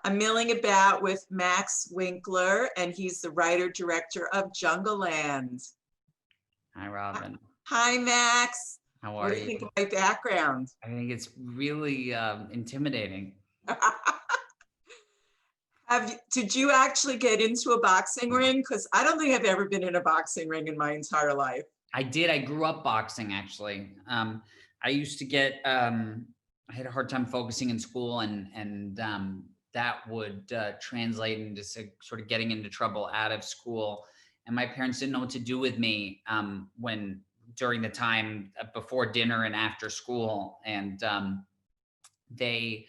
I'm milling about with Max Winkler, and he's the writer-director of Jungle Land. Hi, Robin. Hi, Max. How What are do you you? think of my background? I think it's really intimidating. Did you actually get into a boxing ring? Because I don't think I've ever been in a boxing ring in my entire life. I did. I grew up boxing, actually. I used to get. I had a hard time focusing in school, and that would translate into sort of getting into trouble out of school. And my parents didn't know what to do with me when during the time before dinner and after school, and they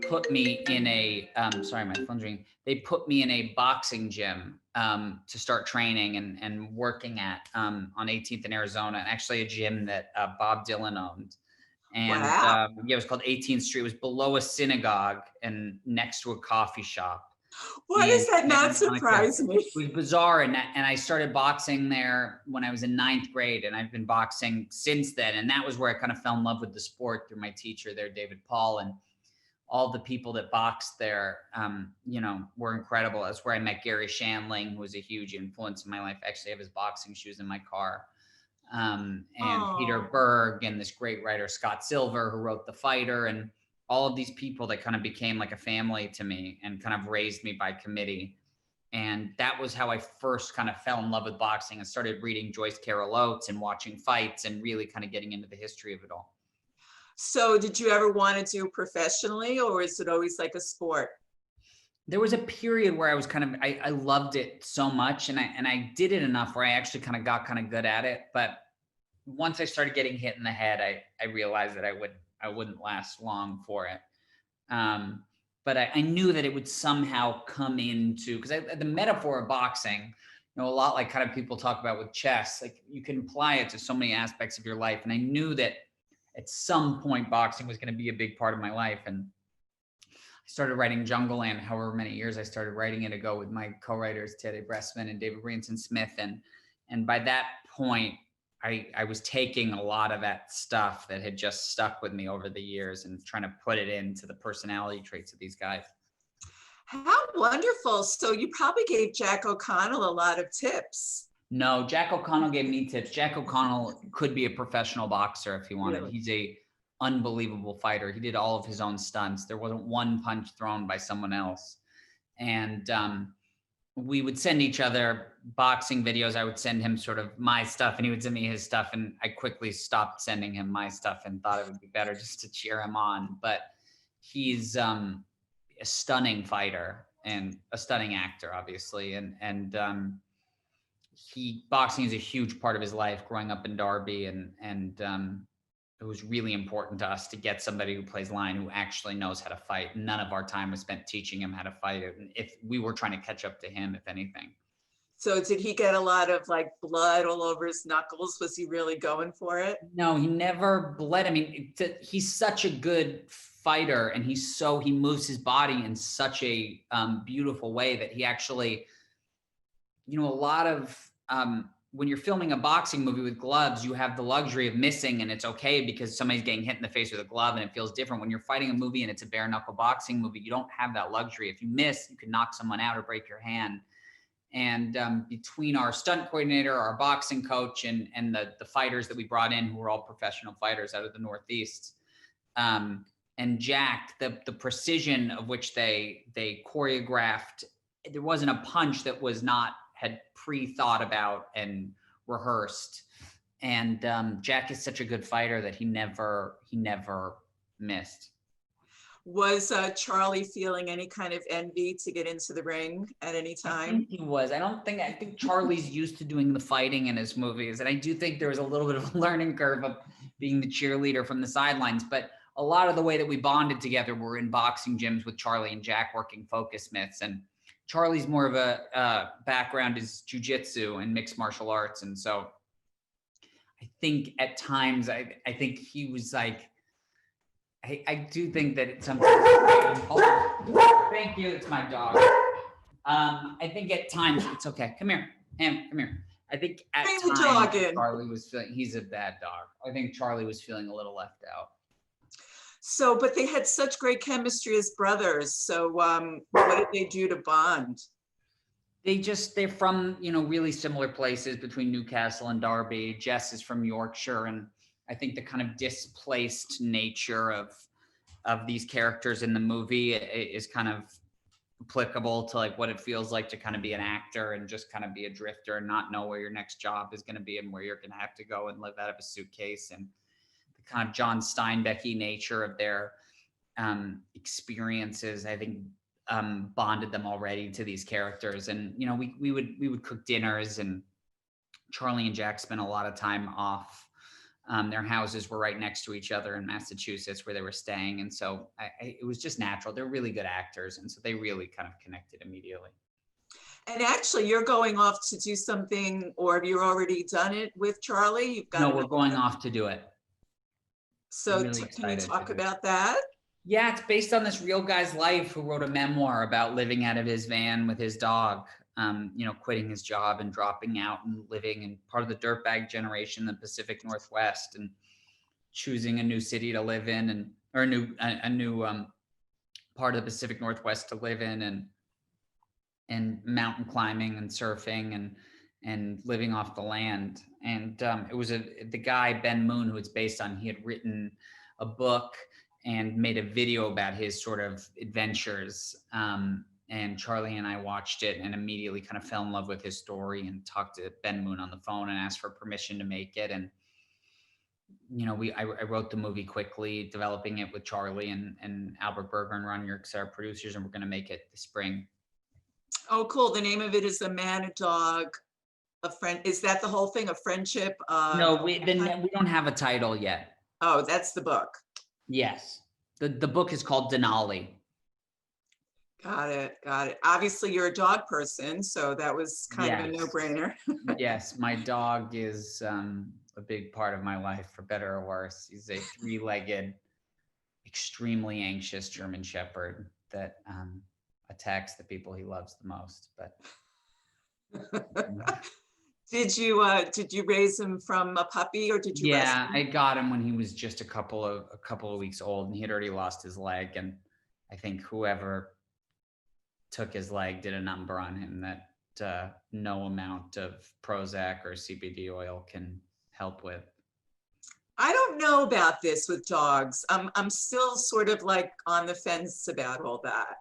put me in a sorry, my phone's ringing. They put me in a boxing gym to start training and working at on 18th in Arizona, actually a gym that Bob Dylan owned. And Wow. yeah, it was called 18th Street. It was below a synagogue and next to a coffee shop. Why And does that not like it surprise me? was bizarre. And I started boxing there when I was in 9th grade, and I've been boxing since then. And that was where I kind of fell in love with the sport through my teacher there, David Paul, and all the people that boxed there, were incredible. That's where I met Gary Shandling, who was a huge influence in my life. I actually have his boxing shoes in my car. And Peter Oh. Berg, and this great writer, Scott Silver, who wrote The Fighter, and all of these people that kind of became like a family to me and kind of raised me by committee. And that was how I first kind of fell in love with boxing and started reading Joyce Carol Oates and watching fights and really kind of getting into the history of it all. So did you ever want to do professionally, or is it always like a sport? There was a period where I was I loved it so much, and I did it enough where I actually kind of got kind of good at it. But once I started getting hit in the head, I realized that I wouldn't last long for it. But I knew that it would somehow come into, because the metaphor of boxing, a lot like kind of people talk about with chess, like you can apply it to so many aspects of your life. And I knew that at some point boxing was going to be a big part of my life. And I started writing Jungle Land, however many years I started writing it ago with my co-writers, Teddy Bressman and David Branson Smith. And by that point, I was taking a lot of that stuff that had just stuck with me over the years and trying to put it into the personality traits of these guys. How wonderful. So you probably gave Jack O'Connell a lot of tips. No, Jack O'Connell gave me tips. Jack O'Connell could be a professional boxer if he wanted. Really? He's a unbelievable fighter. He did all of his own stunts. There wasn't one punch thrown by someone else. And we would send each other boxing videos. I would send him sort of my stuff and he would send me his stuff. And I quickly stopped sending him my stuff and thought it would be better just to cheer him on. But he's a stunning fighter and a stunning actor, obviously. And boxing is a huge part of his life growing up in Derby. And it was really important to us to get somebody who plays line who actually knows how to fight. None of our time was spent teaching him how to fight. If we were trying to catch up to him, if anything. So did he get a lot of like blood all over his knuckles? Was he really going for it? No, he never bled. I mean, he's such a good fighter, and he moves his body in such a beautiful way that he actually, a lot of when you're filming a boxing movie with gloves, you have the luxury of missing, and it's okay because somebody's getting hit in the face with a glove and it feels different. When you're fighting a movie and it's a bare knuckle boxing movie, you don't have that luxury. If you miss, you can knock someone out or break your hand. And between our stunt coordinator, our boxing coach, and the fighters that we brought in, who were all professional fighters out of the Northeast, and Jack, the precision of which they choreographed, there wasn't a punch that had pre-thought about and rehearsed. And Jack is such a good fighter that he never missed. Was Charlie feeling any kind of envy to get into the ring at any time? I think he was. I think Charlie's used to doing the fighting in his movies. And I do think there was a little bit of a learning curve of being the cheerleader from the sidelines. But a lot of the way that we bonded together were in boxing gyms with Charlie and Jack working focus mitts. And Charlie's more of a background is jujitsu and mixed martial arts. And so I think at times, I think he was like, I do think that it's something. Oh, thank you. It's my dog. I think at times, it's okay. Come here. Ham, come here. I think at times Charlie was feeling, he's a bad dog. I think Charlie was feeling a little left out. So, but they had such great chemistry as brothers. So, what did they do to bond? They're from, really similar places between Newcastle and Derby. Jess is from Yorkshire, and I think the kind of displaced nature of these characters in the movie is kind of applicable to like what it feels like to kind of be an actor and just kind of be a drifter and not know where your next job is going to be and where you're going to have to go and live out of a suitcase, and the kind of John Steinbecky nature of their experiences, I think, bonded them already to these characters. And we would cook dinners, and Charlie and Jack spent a lot of time off. Their houses were right next to each other in Massachusetts where they were staying, and so it was just natural. They're really good actors, and so they really kind of connected immediately. And actually, you're going off to do something, or have you already done it with Charlie? You've got No, another we're going one. off to do it. So, Really can you excited talk to do it. about that? Yeah, it's based on this real guy's life who wrote a memoir about living out of his van with his dog, quitting his job and dropping out and living in part of the dirtbag generation in the Pacific Northwest, and choosing a new city to live in, or a new part of the Pacific Northwest to live in, and mountain climbing and surfing and living off the land. And it was the guy, Ben Moon, who it's based on. He had written a book and made a video about his sort of adventures. And Charlie and I watched it and immediately kind of fell in love with his story and talked to Ben Moon on the phone and asked for permission to make it. And I wrote the movie quickly, developing it with Charlie and Albert Berger and Ron Yerkes, our producers, and we're going to make it this spring. Oh, cool. The name of it is A Man, a Dog, a Friend. Is that the whole thing? A friendship? No, we don't have a title yet. Oh, that's the book. Yes. The book is called Denali. Got it. Got it. Obviously, you're a dog person, so that was kind of a no-brainer. Yes, my dog is a big part of my life, for better or worse. He's a 3-legged, extremely anxious German Shepherd that attacks the people he loves the most. But Did you raise him from a puppy, or did you? Yeah, I got him when he was just a couple of weeks old, and he had already lost his leg. And I think whoever took his leg did a number on him that no amount of Prozac or CBD oil can help with. I don't know about this with dogs. I'm still sort of like on the fence about all that,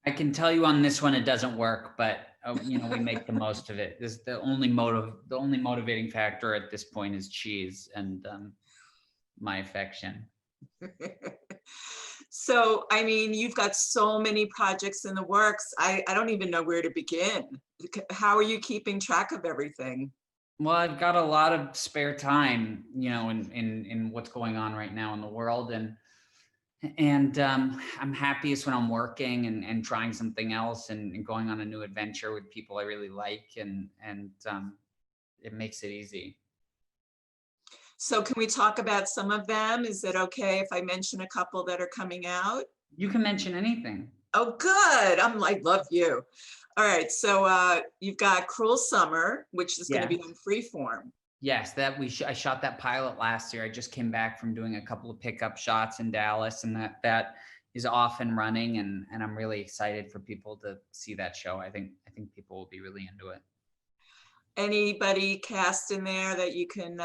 I can tell you on this one, it doesn't work, but we make the most of it. The only motivating factor at this point is cheese and my affection. So, I mean, you've got so many projects in the works. I don't even know where to begin. How are you keeping track of everything? Well, I've got a lot of spare time, in what's going on right now in the world. And I'm happiest when I'm working and trying something else and going on a new adventure with people I really like. And it makes it easy. So can we talk about some of them? Is it okay if I mention a couple that are coming out? You can mention anything. Oh, good. I love you. All right. So you've got Cruel Summer, which is going to be on Freeform. Yes, I shot that pilot last year. I just came back from doing a couple of pickup shots in Dallas, and that is off and running, and I'm really excited for people to see that show. I think people will be really into it. Anybody cast in there that you can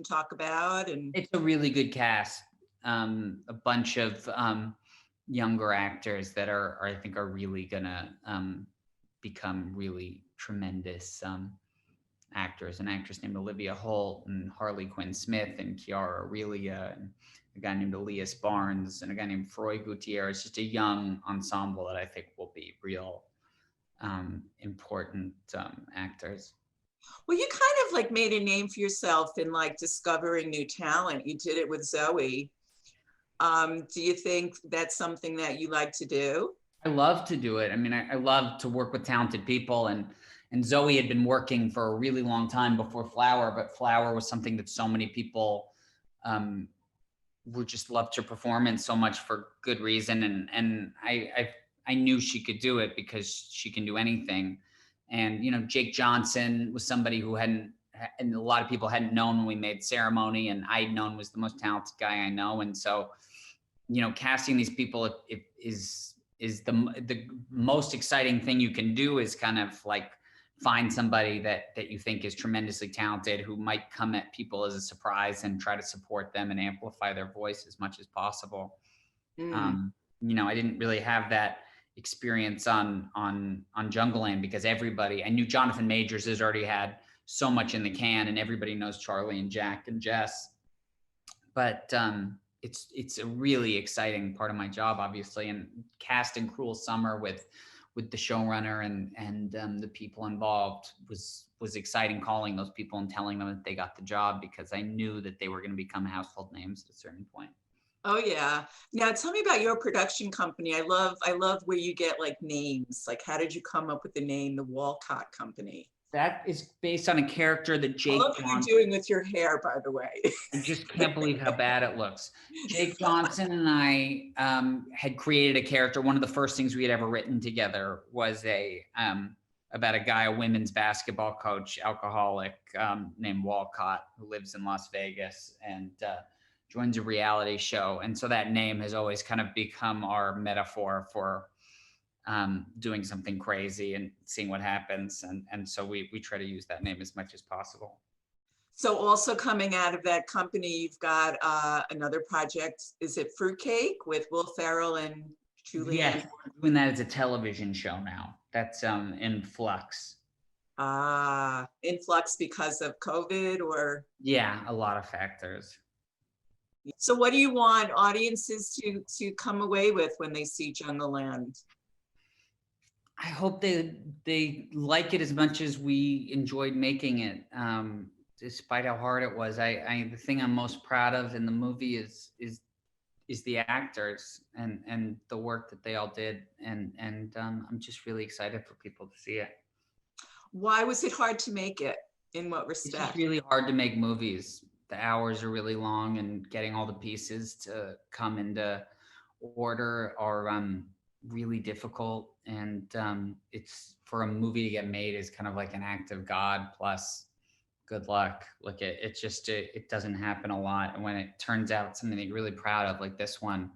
talk about? And it's a really good cast. A bunch of younger actors that I think are really gonna become really tremendous actors. An actress named Olivia Holt and Harley Quinn Smith and Chiara Aurelia, and a guy named Elias Barnes and a guy named Froy Gutierrez. Just a young ensemble that I think will be real important actors. Well, you kind of like made a name for yourself in like discovering new talent. You did it with Zoe. Do you think that's something that you like to do? I love to do it. I mean, I love to work with talented people, and Zoe had been working for a really long time before Flower, but Flower was something that so many people would just love to perform in so much for good reason. And I knew she could do it because she can do anything. And, Jake Johnson was somebody who hadn't and a lot of people hadn't known when we made Ceremony, and I'd known was the most talented guy I know. And so, you know, casting these people is the most exciting thing you can do, is kind of like find somebody that you think is tremendously talented, who might come at people as a surprise and try to support them and amplify their voice as much as possible. You know, I didn't really have that experience on Jungleland, because everybody, I knew Jonathan Majors has already had so much in the can, and everybody knows Charlie and Jack and Jess. But it's a really exciting part of my job, obviously, and casting Cruel Summer with the showrunner and the people involved was exciting, calling those people and telling them that they got the job, because I knew that they were going to become household names at a certain point. Oh yeah. Now tell me about your production company. I love where you get like names. Like, how did you come up with the name, the Walcott Company? That is based on a character that Jake I love what you're doing with your hair, by the way. I just can't believe how bad it looks. Jake Johnson and I had created a character. One of the first things we had ever written together was about a guy, a women's basketball coach, alcoholic, named Walcott, who lives in Las Vegas and joins a reality show. And so that name has always kind of become our metaphor for doing something crazy and seeing what happens. And so we try to use that name as much as possible. So also coming out of that company, you've got another project. Is it Fruitcake with Will Ferrell and Julianne? Yes, we're doing that as a television show now. That's in flux. In flux because of COVID, or? Yeah, a lot of factors. So what do you want audiences to come away with when they see Jungleland? I hope they like it as much as we enjoyed making it, despite how hard it was. The thing I'm most proud of in the movie is the actors and the work that they all did, and I'm just really excited for people to see it. Why was it hard to make it? In what respect? It's just really hard to make movies. The hours are really long, and getting all the pieces to come into order are really difficult. And it's, for a movie to get made, is kind of like an act of God plus good luck. Like it doesn't happen a lot. And when it turns out something that you're really proud of, like this one,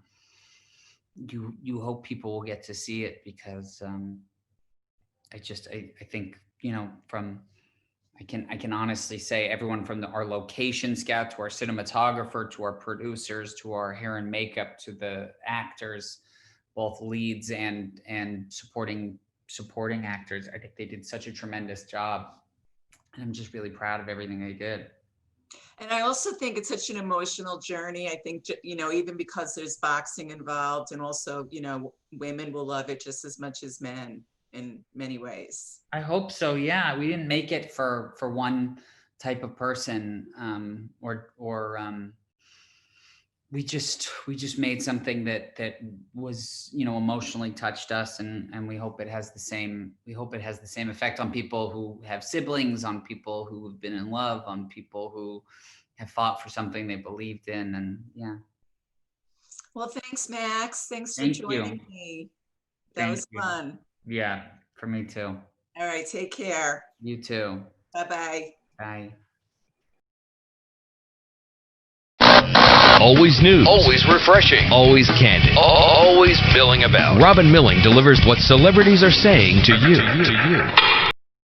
you hope people will get to see it, because I think, you know, I can honestly say everyone from our location scout to our cinematographer to our producers to our hair and makeup to the actors, both leads and supporting actors, I think they did such a tremendous job. And I'm just really proud of everything they did. And I also think it's such an emotional journey. I think, you know, even because there's boxing involved, and also, you know, women will love it just as much as men in many ways. I hope so. Yeah. We didn't make it for one type of person, we just made something that was, you know, emotionally touched us, and we hope it has the same effect on people who have siblings, on people who have been in love, on people who have fought for something they believed in. And yeah. Well, thanks, Max. Thanks for joining me. That was fun. Yeah, for me too. All right, take care. You too. Bye-bye. Bye. Always news. Always refreshing. Always candid. Always milling about. Robin Milling delivers what celebrities are saying to you.